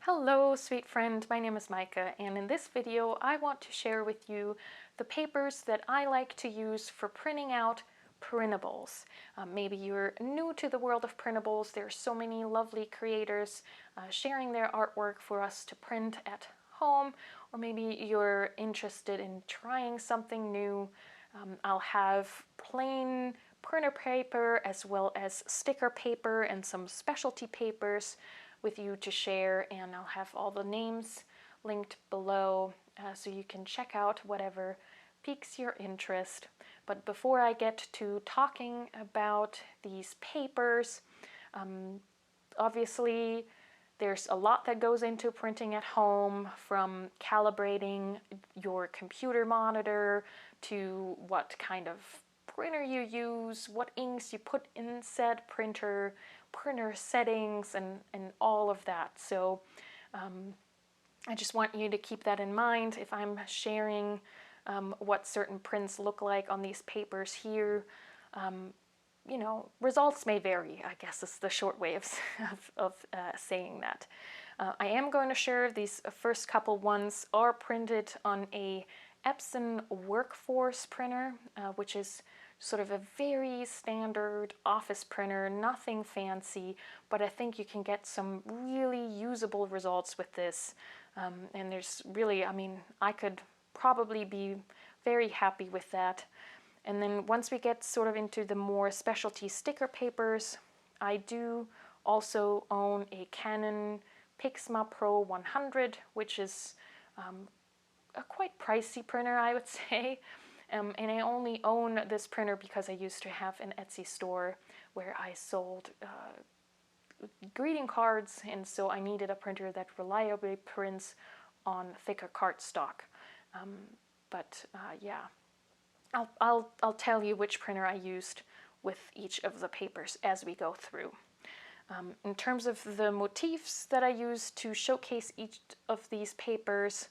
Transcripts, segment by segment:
Hello, sweet friend. My name is Micah, and in this video I want to share with you the papers that I like to use for printing out printables. Maybe you're new to the world of printables. There are so many lovely creators sharing their artwork for us to print at home, or maybe you're interested in trying something new. I'll have plain printer paper as well as sticker paper and some specialty papers with you to share, and I'll have all the names linked below so you can check out whatever piques your interest. But before I get to talking about these papers, obviously there's a lot that goes into printing at home, from calibrating your computer monitor to what kind of printer you use, what inks you put in said printer settings, and all of that. So I just want you to keep that in mind if I'm sharing what certain prints look like on these papers here. You know, results may vary, I guess is the short way of saying that. I am going to share these first couple ones are printed on a Epson Workforce printer, which is sort of a very standard office printer, nothing fancy, but I think you can get some really usable results with this. And there's really, I mean, I could probably be very happy with that. And then once we get sort of into the more specialty sticker papers, I do also own a Canon Pixma Pro 100, which is a quite pricey printer, I would say. And I only own this printer because I used to have an Etsy store where I sold greeting cards, and so I needed a printer that reliably prints on thicker cardstock. Yeah, I'll tell you which printer I used with each of the papers as we go through. In terms of the motifs that I used to showcase each of these papers,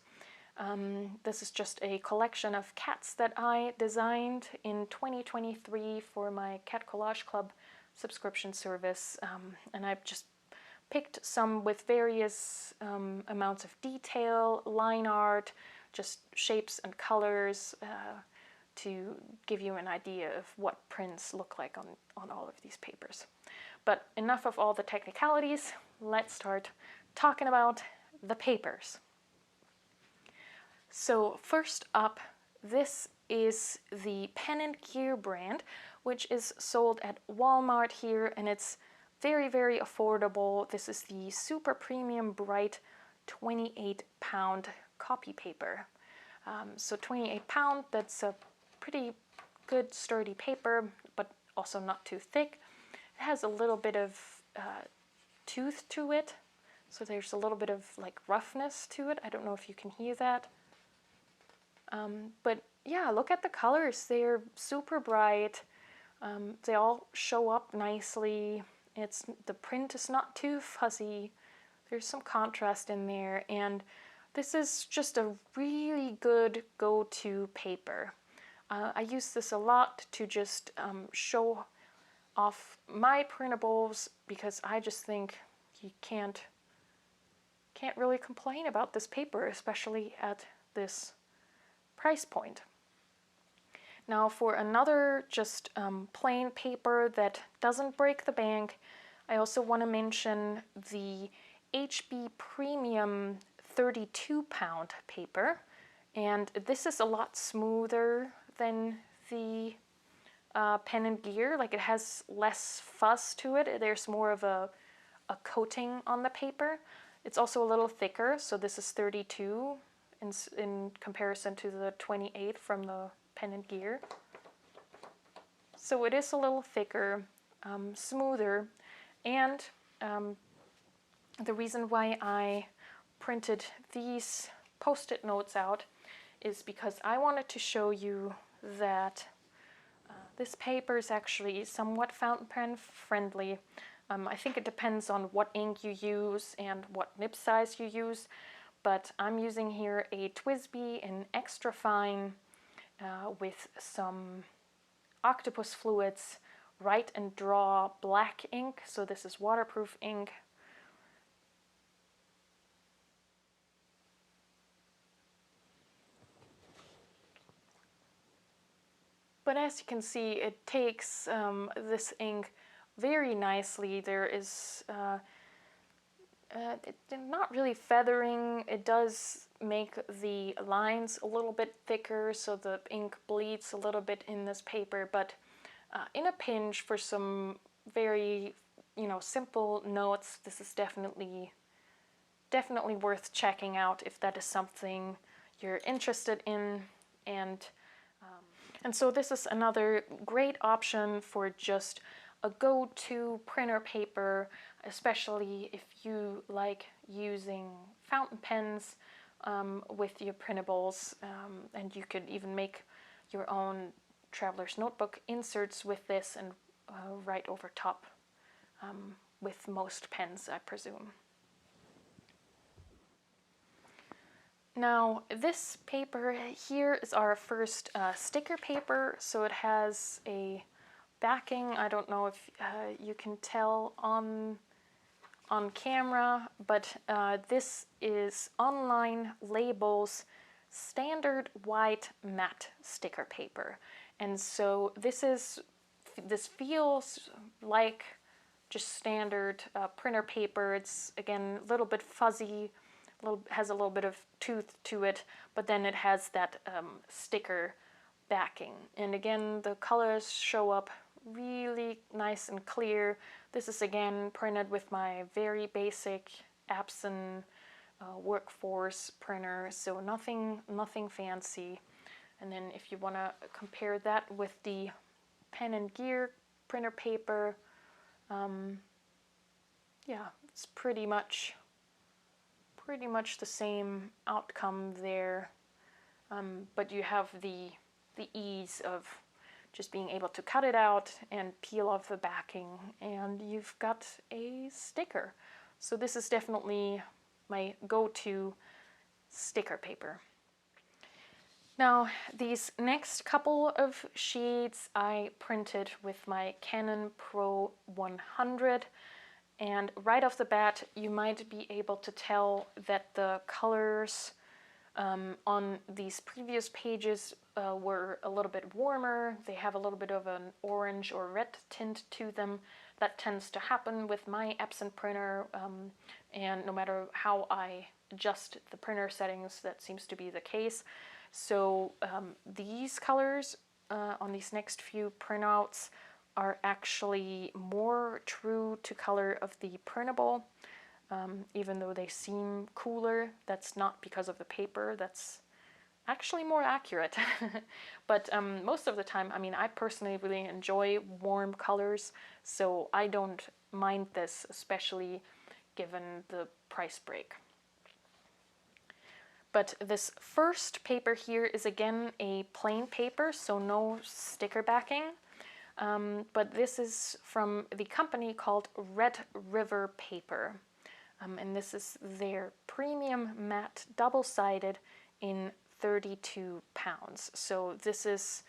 this is just a collection of cats that I designed in 2023 for my Cat Collage Club subscription service, and I've just picked some with various amounts of detail, line art, just shapes and colors to give you an idea of what prints look like on all of these papers. But enough of all the technicalities, let's start talking about the papers. So first up, this is the Pen & Gear brand, which is sold at Walmart here, and it's very, very affordable. This is the super premium bright 28-pound copy paper. So 28-pound, that's a pretty good sturdy paper, but also not too thick. It has a little bit of tooth to it, so there's a little bit of like roughness to it. I don't know if you can hear that. But yeah, look at the colors. They're super bright. They all show up nicely. The print is not too fuzzy. There's some contrast in there, and this is just a really good go-to paper. I use this a lot to just show off my printables, because I just think you can't really complain about this paper, especially at this price point. Now for another just plain paper that doesn't break the bank, I also want to mention the HB Premium 32-pound paper, and this is a lot smoother than the Pen & Gear. Like, it has less fuzz to it. There's more of a coating on the paper. It's also a little thicker, so this is 32 in comparison to the 28 from the Pen & Gear. So it is a little thicker, smoother, and the reason why I printed these post-it notes out is because I wanted to show you that this paper is actually somewhat fountain pen friendly. I think it depends on what ink you use and what nib size you use, but I'm using here a TWSBI in extra fine with some Octopus Fluids Write and Draw black ink. So this is waterproof ink. But as you can see, it takes this ink very nicely. There is not really feathering. It does make the lines a little bit thicker, so the ink bleeds a little bit in this paper, but in a pinch for some very, simple notes, this is definitely worth checking out if that is something you're interested in. And so this is another great option for just a go-to printer paper, especially if you like using fountain pens with your printables, and you could even make your own traveler's notebook inserts with this and write over top with most pens, I presume. Now, this paper here is our first sticker paper, so it has a backing. I don't know if you can tell on camera, but this is Online Labels standard white matte sticker paper. And so this feels like just standard printer paper. It's, again, a little bit fuzzy, has a little bit of tooth to it, but then it has that sticker backing. And again, the colors show up really nice and clear. This is again printed with my very basic Epson Workforce printer, so nothing fancy. And then if you want to compare that with the Pen and Gear printer paper, yeah, it's pretty much the same outcome there, but you have the ease of just being able to cut it out and peel off the backing, and you've got a sticker. So this is definitely my go-to sticker paper. Now, these next couple of sheets I printed with my Canon Pro 100, and right off the bat you might be able to tell that the colors on these previous pages were a little bit warmer. They have a little bit of an orange or red tint to them. That tends to happen with my Epson printer, and no matter how I adjust the printer settings, that seems to be the case. So these colors on these next few printouts are actually more true to color of the printable. Even though they seem cooler, that's not because of the paper, that's actually more accurate. But most of the time, I mean, I personally really enjoy warm colors, so I don't mind this, especially given the price break. But this first paper here is again a plain paper, so no sticker backing. But this is from the company called Red River Paper. And this is their premium matte double-sided in 32 pounds. So this is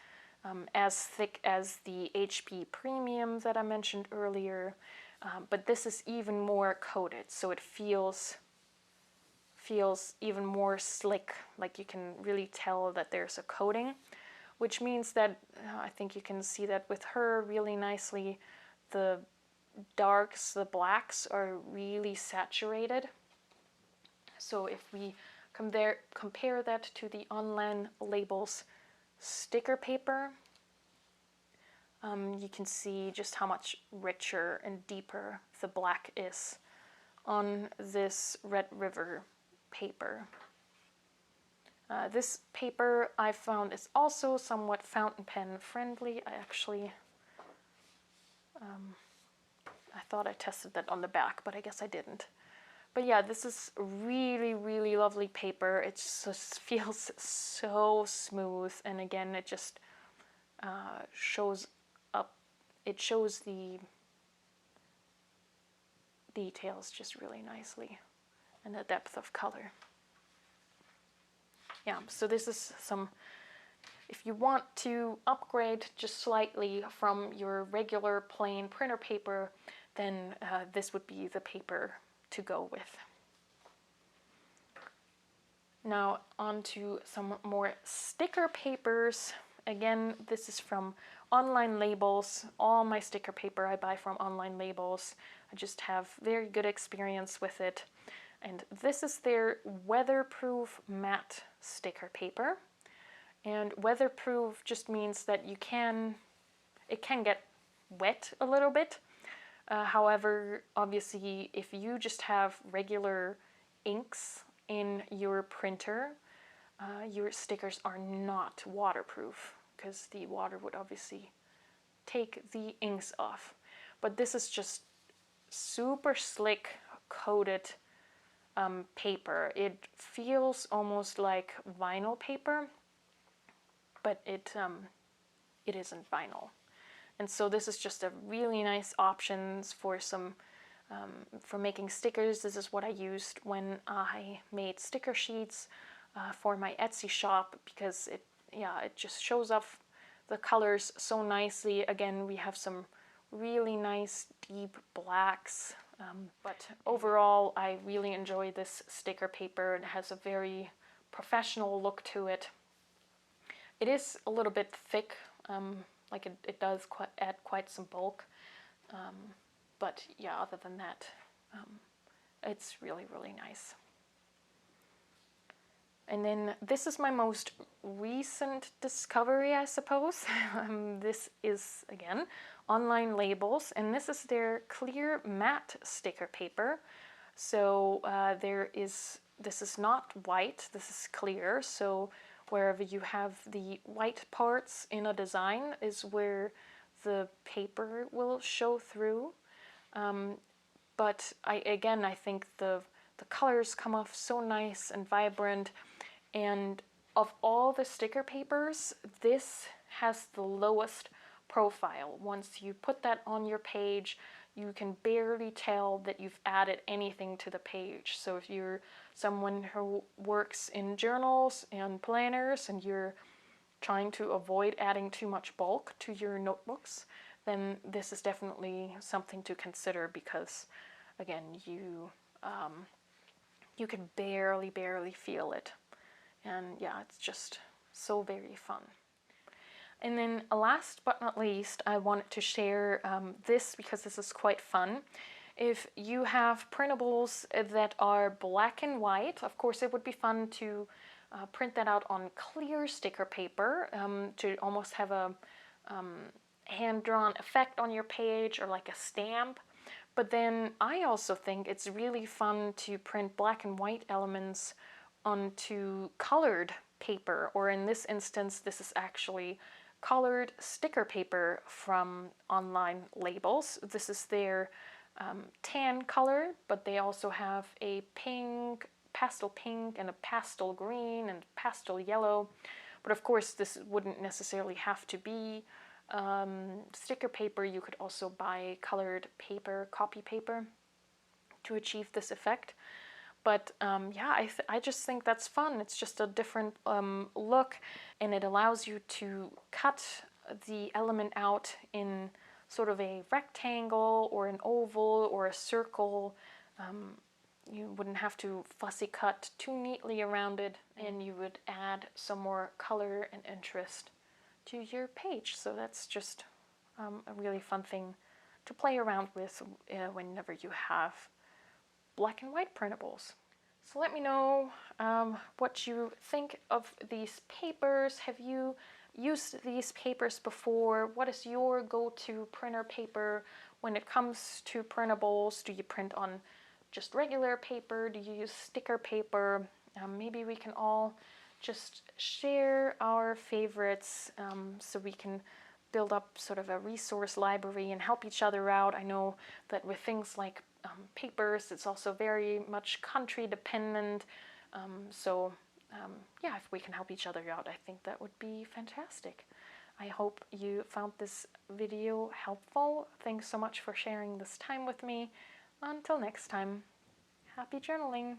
as thick as the HP Premium that I mentioned earlier, but this is even more coated, so it feels even more slick, like you can really tell that there's a coating, which means that I think you can see that with her really nicely. The darks, the blacks, are really saturated. So if we compare that to the Online Labels sticker paper, you can see just how much richer and deeper the black is on this Red River paper. This paper I found is also somewhat fountain pen friendly. I thought I tested that on the back, but I guess I didn't. But yeah, this is really, really lovely paper. It just feels so smooth, and again, it just shows up. It shows the details just really nicely, and the depth of color. Yeah, so this is some. If you want to upgrade just slightly from your regular plain printer paper, then this would be the paper to go with. Now on to some more sticker papers, Again, this is from Online Labels. All my sticker paper I buy from Online Labels. I just have very good experience with it. And this is their Weatherproof matte sticker paper. And weatherproof just means that it can get wet a little bit. However, obviously, if you just have regular inks in your printer, your stickers are not waterproof because the water would obviously take the inks off. But this is just super slick coated paper. It feels almost like vinyl paper, but it isn't vinyl. And so this is just a really nice option for for making stickers. This is what I used when I made sticker sheets for my Etsy shop, because it just shows off the colors so nicely. Again, we have some really nice deep blacks, but overall I really enjoy this sticker paper. It has a very professional look to it. It is a little bit thick, like it does add quite some bulk, but yeah, other than that, it's really, really nice. And then this is my most recent discovery, I suppose. This is, again, Online Labels, and this is their clear matte sticker paper. So this is not white, this is clear, so wherever you have the white parts in a design is where the paper will show through. But I think the colors come off so nice and vibrant. And of all the sticker papers, this has the lowest profile. Once you put that on your page, you can barely tell that you've added anything to the page. So if you're someone who works in journals and planners and you're trying to avoid adding too much bulk to your notebooks, then this is definitely something to consider, because again, you can barely feel it. And yeah, it's just so very fun. And then last but not least, I wanted to share this, because this is quite fun. If you have printables that are black and white, of course it would be fun to print that out on clear sticker paper to almost have a hand-drawn effect on your page, or like a stamp. But then I also think it's really fun to print black and white elements onto colored paper, or in this instance, this is actually colored sticker paper from Online Labels. This is their tan color, but they also have a pink, pastel pink, and a pastel green, and pastel yellow. But of course, this wouldn't necessarily have to be sticker paper. You could also buy colored paper, copy paper, to achieve this effect. But yeah, I just think that's fun. It's just a different look, and it allows you to cut the element out in sort of a rectangle or an oval or a circle. You wouldn't have to fussy cut too neatly around it, and you would add some more color and interest to your page. So that's just a really fun thing to play around with whenever you have black and white printables. So let me know what you think of these papers. Have you used these papers before? What is your go-to printer paper when it comes to printables? Do you print on just regular paper? Do you use sticker paper? Maybe we can all just share our favorites so we can build up sort of a resource library and help each other out. I know that with things like papers, it's also very much country dependent. Yeah, if we can help each other out, I think that would be fantastic. I hope you found this video helpful. Thanks so much for sharing this time with me. Until next time, happy journaling!